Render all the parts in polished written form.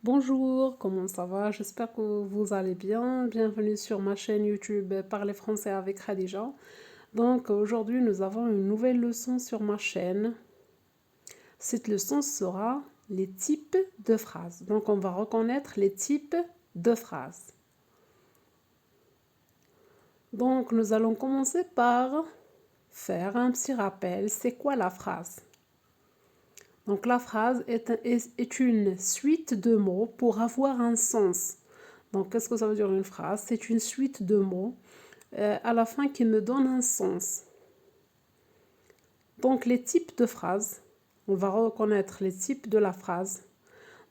Bonjour, comment ça va? J'espère que vous allez bien. Bienvenue sur ma chaîne YouTube Parler français avec Khadija. Donc aujourd'hui, nous avons une nouvelle leçon sur ma chaîne. Cette leçon sera les types de phrases. Donc on va reconnaître les types de phrases. Donc nous allons commencer par faire un petit rappel. C'est quoi la phrase? Donc la phrase est une suite de mots pour avoir un sens. Donc qu'est-ce que ça veut dire une phrase? C'est une suite de mots à la fin qui me donnent un sens. Donc les types de phrases, on va reconnaître les types de la phrase.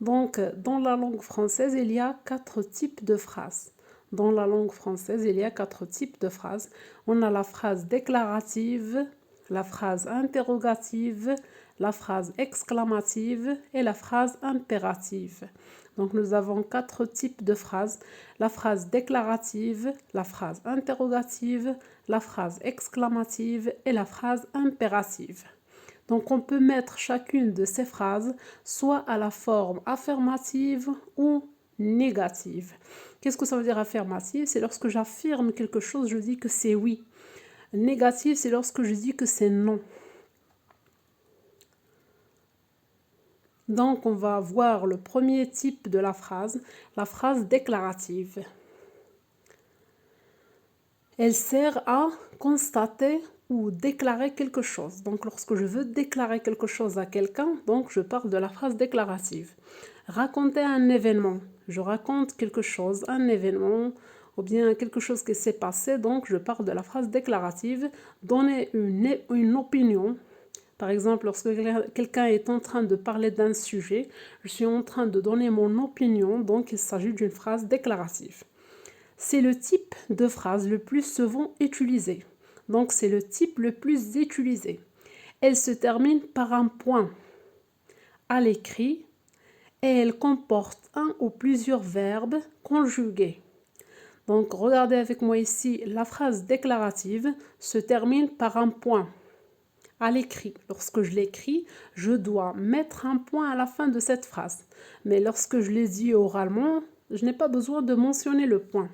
Donc dans la langue française, il y a 4 types de phrases. Dans la langue française, il y a 4 types de phrases. On a la phrase déclarative, la phrase interrogative, la phrase exclamative et la phrase impérative. Donc nous avons 4 types de phrases. La phrase déclarative, la phrase interrogative, la phrase exclamative et la phrase impérative. Donc on peut mettre chacune de ces phrases soit à la forme affirmative ou négative. Qu'est-ce que ça veut dire affirmative? C'est lorsque j'affirme quelque chose, je dis que c'est oui. Négative, c'est lorsque je dis que c'est non. Donc on va voir le premier type de la phrase déclarative. Elle sert à constater ou déclarer quelque chose. Donc lorsque je veux déclarer quelque chose à quelqu'un, donc je parle de la phrase déclarative. Raconter un événement. Je raconte quelque chose, un événement ou bien quelque chose qui s'est passé, donc je parle de la phrase déclarative. Donner une opinion. Par exemple, lorsque quelqu'un est en train de parler d'un sujet, je suis en train de donner mon opinion, donc il s'agit d'une phrase déclarative. C'est le type de phrase le plus souvent utilisé. Donc c'est le type le plus utilisé. Elle se termine par un point à l'écrit et elle comporte un ou plusieurs verbes conjugués. Donc regardez avec moi ici, la phrase déclarative se termine par un point à l'écrit. Lorsque je l'écris, je dois mettre un point à la fin de cette phrase. Mais lorsque je l'ai dit oralement, je n'ai pas besoin de mentionner le point.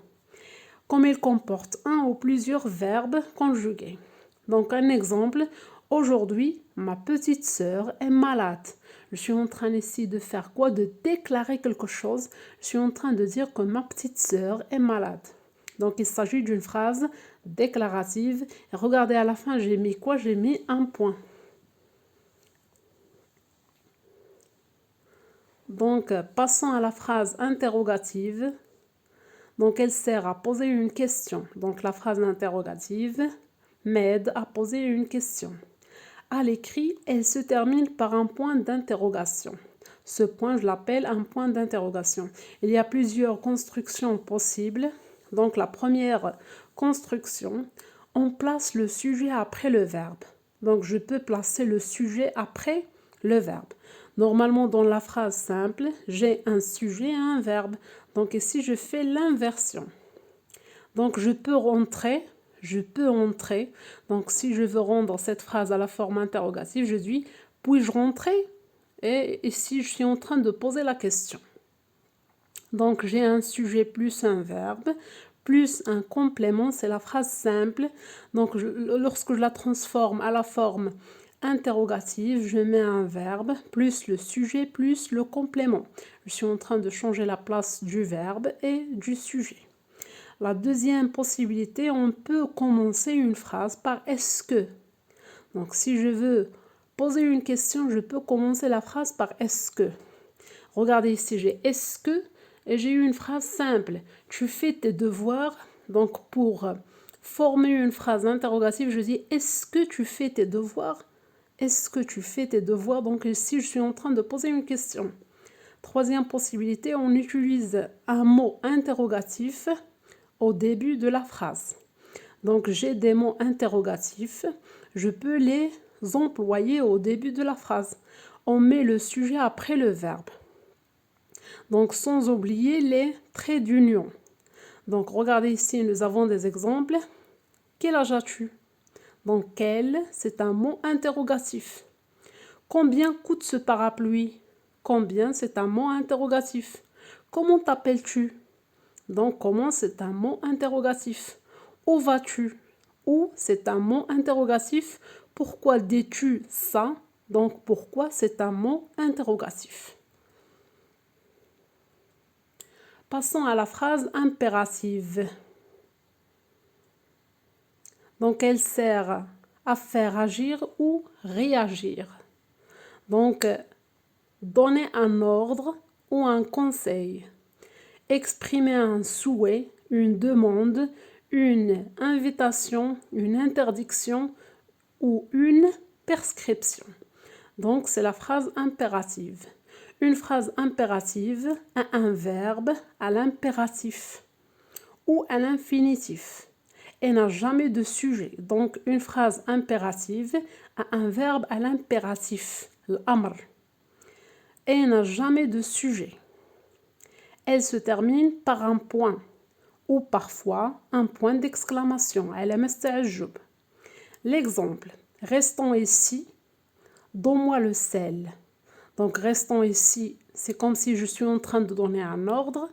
Comme il comporte un ou plusieurs verbes conjugués. Donc un exemple, aujourd'hui, ma petite sœur est malade. Je suis en train ici de faire quoi? De déclarer quelque chose. Je suis en train de dire que ma petite sœur est malade. Donc il s'agit d'une phrase déclarative. Et regardez à la fin, j'ai mis quoi? J'ai mis un point. Donc passons à la phrase interrogative. Donc elle sert à poser une question. Donc la phrase interrogative m'aide à poser une question. À l'écrit, elle se termine par un point d'interrogation. Ce point, je l'appelle un point d'interrogation. Il y a plusieurs constructions possibles. Donc la première construction, on place le sujet après le verbe. Donc je peux placer le sujet après le verbe. Normalement, dans la phrase simple, j'ai un sujet et un verbe. Donc ici, je fais l'inversion. Donc je peux entrer. Donc si je veux rendre cette phrase à la forme interrogative, je dis « puis-je rentrer ?» Et ici, je suis en train de poser la question. Donc j'ai un sujet plus un verbe, plus un complément, c'est la phrase simple. Donc lorsque je la transforme à la forme interrogative, je mets un verbe, plus le sujet, plus le complément. Je suis en train de changer la place du verbe et du sujet. La deuxième possibilité, on peut commencer une phrase par « est-ce que ». Donc si je veux poser une question, je peux commencer la phrase par « est-ce que ». Regardez ici, j'ai « est-ce que » et j'ai eu une phrase simple. Tu fais tes devoirs. Donc pour former une phrase interrogative, je dis « est-ce que tu fais tes devoirs ?» Est-ce que tu fais tes devoirs? Donc ici, je suis en train de poser une question. Troisième possibilité, on utilise un mot interrogatif au début de la phrase. Donc j'ai des mots interrogatifs, je peux les employer au début de la phrase. On met le sujet après le verbe. Donc sans oublier les traits d'union. Donc regardez ici, nous avons des exemples. Quel âge as-tu? Donc quel, c'est un mot interrogatif. Combien coûte ce parapluie? Combien, c'est un mot interrogatif. Comment t'appelles-tu? Donc, comment c'est un mot interrogatif. Où vas-tu? Où c'est un mot interrogatif. Pourquoi dis-tu ça? Donc, pourquoi c'est un mot interrogatif. Passons à la phrase impérative. Donc, elle sert à faire agir ou réagir. Donc, donner un ordre ou un conseil. Exprimer un souhait, une demande, une invitation, une interdiction ou une prescription. Donc, c'est la phrase impérative. Une phrase impérative a un verbe à l'impératif ou à l'infinitif et n'a jamais de sujet. Donc, une phrase impérative a un verbe à l'impératif, l'amr, et n'a jamais de sujet. Elle se termine par un point ou parfois un point d'exclamation. L'exemple, restons ici, donne-moi le sel. Donc, restons ici, c'est comme si je suis en train de donner un ordre.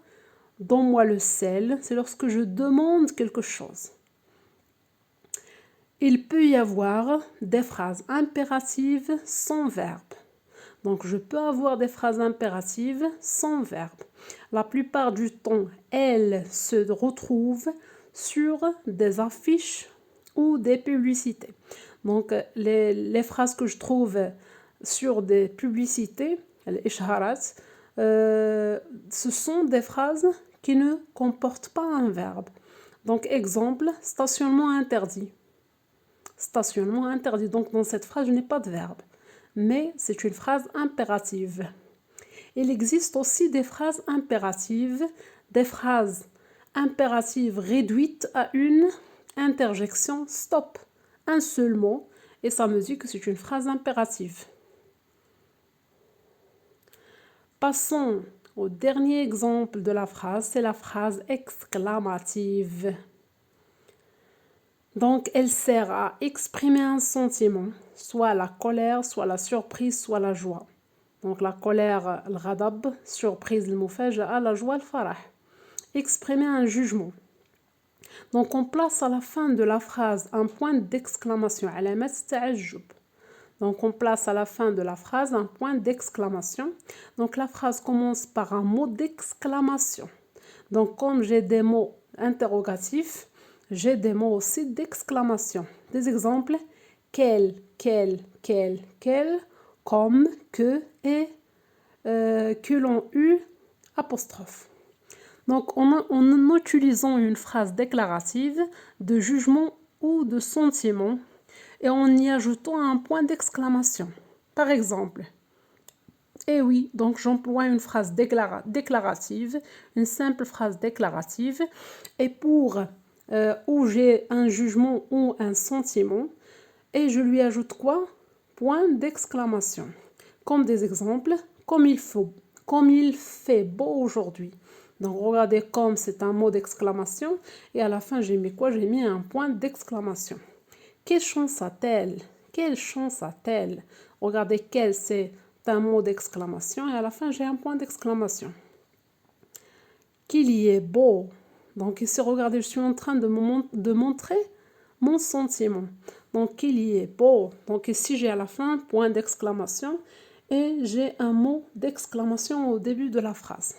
Donne-moi le sel, c'est lorsque je demande quelque chose. Il peut y avoir des phrases impératives sans verbe. Donc, je peux avoir des phrases impératives sans verbe. La plupart du temps, elles se retrouvent sur des affiches ou des publicités. Donc, les phrases que je trouve sur des publicités, les ishharat, ce sont des phrases qui ne comportent pas un verbe. Donc, exemple, stationnement interdit. Stationnement interdit. Donc, dans cette phrase, je n'ai pas de verbe. Mais c'est une phrase impérative. Il existe aussi des phrases impératives réduites à une interjection stop. Un seul mot, et ça me dit que c'est une phrase impérative. Passons au dernier exemple de la phrase, c'est la phrase exclamative. Donc, elle sert à exprimer un sentiment, soit la colère, soit la surprise, soit la joie. Donc, la colère, le ghadab, surprise, le mufaja'a, la joie, le farah. Exprimer un jugement. Donc, on place à la fin de la phrase un point d'exclamation, alamat ta'ajjub. Donc, on place à la fin de la phrase un point d'exclamation. Donc, la phrase commence par un mot d'exclamation. Donc, comme j'ai des mots interrogatifs, j'ai des mots aussi d'exclamation. Des exemples, quel, comme, que et que l'on eu, apostrophe. Donc, en utilisant une phrase déclarative de jugement ou de sentiment et en y ajoutant un point d'exclamation. Par exemple, et oui, donc j'emploie une phrase déclarative, une simple phrase déclarative, et pour où j'ai un jugement ou un sentiment, et je lui ajoute quoi? Point d'exclamation. Comme des exemples, comme il fait beau aujourd'hui. Donc regardez, comme c'est un mot d'exclamation, et à la fin j'ai mis quoi? J'ai mis un point d'exclamation. Quelle chance a-t-elle? Quelle chance a-t-elle? Regardez, quel c'est un mot d'exclamation, et à la fin j'ai un point d'exclamation. Qu'il y est beau. Donc ici, regardez, je suis en train de montrer mon sentiment. Donc, qu'il y est beau. Donc ici, j'ai à la fin point d'exclamation et j'ai un mot d'exclamation au début de la phrase.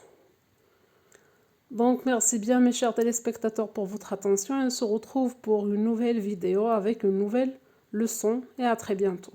Donc, merci bien mes chers téléspectateurs pour votre attention et on se retrouve pour une nouvelle vidéo avec une nouvelle leçon et à très bientôt.